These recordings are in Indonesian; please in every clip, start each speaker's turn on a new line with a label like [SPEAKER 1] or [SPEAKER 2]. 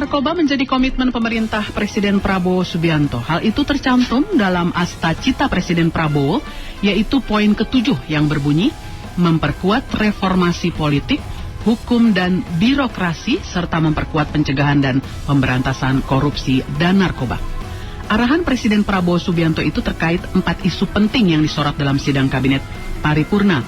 [SPEAKER 1] Narkoba menjadi komitmen pemerintah Presiden Prabowo Subianto. Hal itu tercantum dalam Asta Cita Presiden Prabowo, yaitu poin ke-7 yang berbunyi memperkuat reformasi politik, hukum dan birokrasi, serta memperkuat pencegahan dan pemberantasan korupsi dan narkoba. Arahan Presiden Prabowo Subianto itu terkait 4 isu penting yang disorot dalam sidang kabinet paripurna,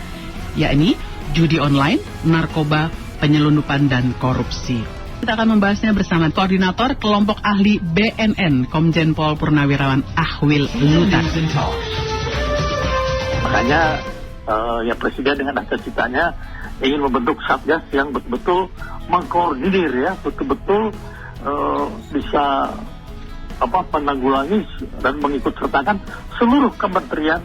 [SPEAKER 1] yakni judi online, narkoba, penyelundupan dan korupsi. Kita akan membahasnya bersama Koordinator Kelompok Ahli BNN, Komjen Pol Purnawirawan Ahwil Lutan.
[SPEAKER 2] Makanya ya Presiden dengan Asta Citanya ingin membentuk Satgas yang betul-betul mengkoordinir, ya, betul-betul bisa menanggulangi dan mengikut sertakan seluruh kementerian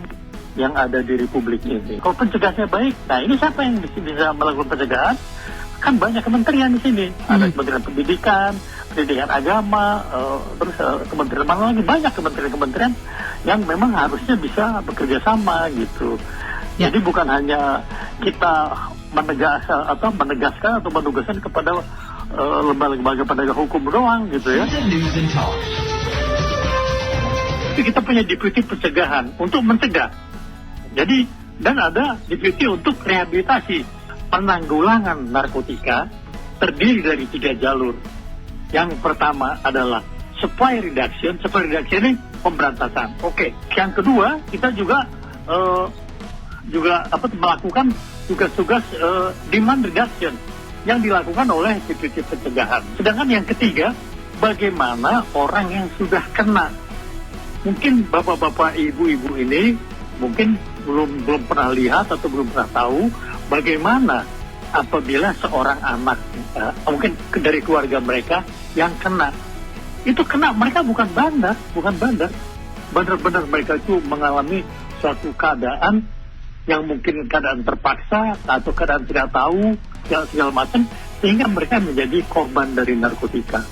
[SPEAKER 2] yang ada di Republik ini. Kalau pencegahannya baik, nah ini siapa yang bisa melakukan pencegahan? Kan banyak kementerian di sini. Ada Kementerian Pendidikan, Pendidikan Agama, terus kementerian mana lagi, banyak kementerian-kementerian yang memang harusnya bisa bekerja sama gitu. Ya. Jadi bukan hanya kita menegaskan atau menugaskan kepada lembaga-lembaga penegak hukum doang gitu ya. Tapi kita punya deputi pencegahan untuk mencegah. Jadi dan ada deputi untuk rehabilitasi. Penanggulangan narkotika terdiri dari 3 jalur. Yang pertama adalah supply reduction ini pemberantasan. Oke. Yang kedua, kita juga melakukan tugas-tugas demand reduction yang dilakukan oleh deputi pencegahan. Sedangkan yang ketiga, bagaimana orang yang sudah kena. Mungkin bapak-bapak, ibu-ibu ini mungkin belum pernah lihat atau belum pernah tahu bagaimana apabila seorang anak mungkin dari keluarga mereka yang kena. Itu kena, mereka bukan bandar. Benar-benar mereka itu mengalami suatu keadaan yang mungkin keadaan terpaksa atau keadaan tidak tahu, segala macam, sehingga mereka menjadi korban dari narkotika.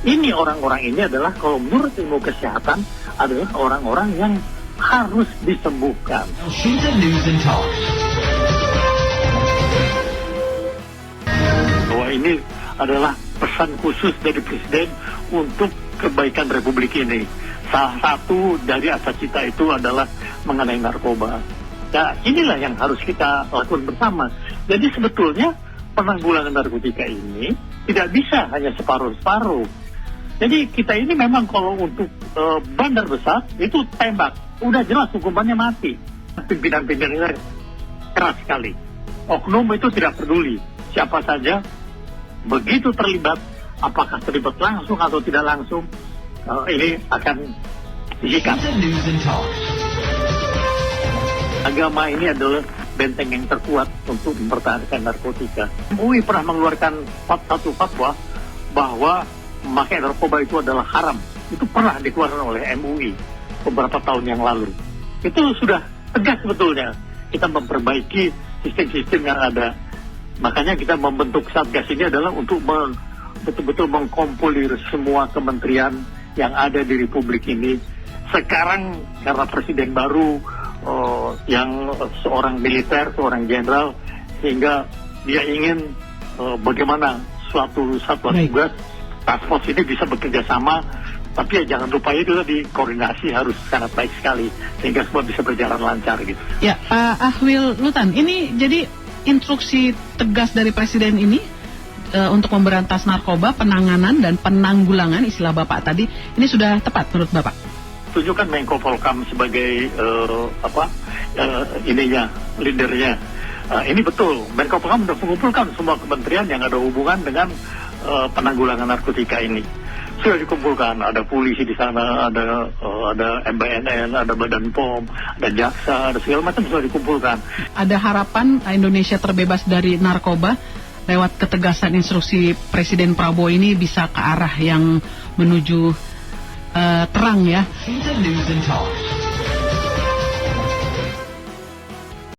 [SPEAKER 2] Ini orang-orang ini adalah, kalau menurut ilmu kesehatan, adalah orang-orang yang harus disembuhkan. Bahwa ini adalah pesan khusus dari Presiden untuk kebaikan Republik ini. Salah satu dari Asta Cita itu adalah mengenai narkoba. Nah, inilah yang harus kita lakukan bersama. Jadi sebetulnya penanggulangan narkotika ini tidak bisa hanya separuh-separuh. Jadi kita ini memang kalau untuk bandar besar itu tembak. Udah jelas hukumannya mati. Pimpinan-pimpinannya keras sekali. Oknum itu tidak peduli siapa saja, begitu terlibat, apakah terlibat langsung atau tidak langsung, ini akan disikat. Agama ini adalah benteng yang terkuat untuk mempertahankan narkotika. MUI pernah mengeluarkan satu fatwa bahwa memakai narkoba itu adalah haram. Itu pernah dikeluarkan oleh MUI beberapa tahun yang lalu. Itu sudah tegas sebetulnya. Kita memperbaiki sistem-sistem yang ada. Makanya kita membentuk Satgas ini adalah untuk betul-betul mengkompolir semua kementerian yang ada di Republik ini. Sekarang karena Presiden baru yang seorang militer, seorang jenderal, sehingga dia ingin bagaimana suatu satuan tugas task force ini bisa bekerja sama. Tapi ya jangan lupa itu tadi, koordinasi harus sangat baik sekali sehingga semua bisa berjalan lancar gitu.
[SPEAKER 1] Ya, Pak Ahwil Lutan, ini jadi instruksi tegas dari Presiden ini untuk memberantas narkoba, penanganan dan penanggulangan, istilah Bapak tadi, ini sudah tepat menurut Bapak?
[SPEAKER 2] Tunjukkan Menko Polhukam sebagai leadernya. Ini betul, Menko Polhukam sudah mengumpulkan semua kementerian yang ada hubungan dengan penanggulangan narkotika ini. Sudah dikumpulkan, ada polisi di sana, ada MBNN, ada Badan POM, ada jaksa, ada segala macam sudah dikumpulkan. Ada
[SPEAKER 1] harapan Indonesia terbebas dari narkoba lewat ketegasan instruksi Presiden Prabowo ini bisa ke arah yang menuju terang, ya.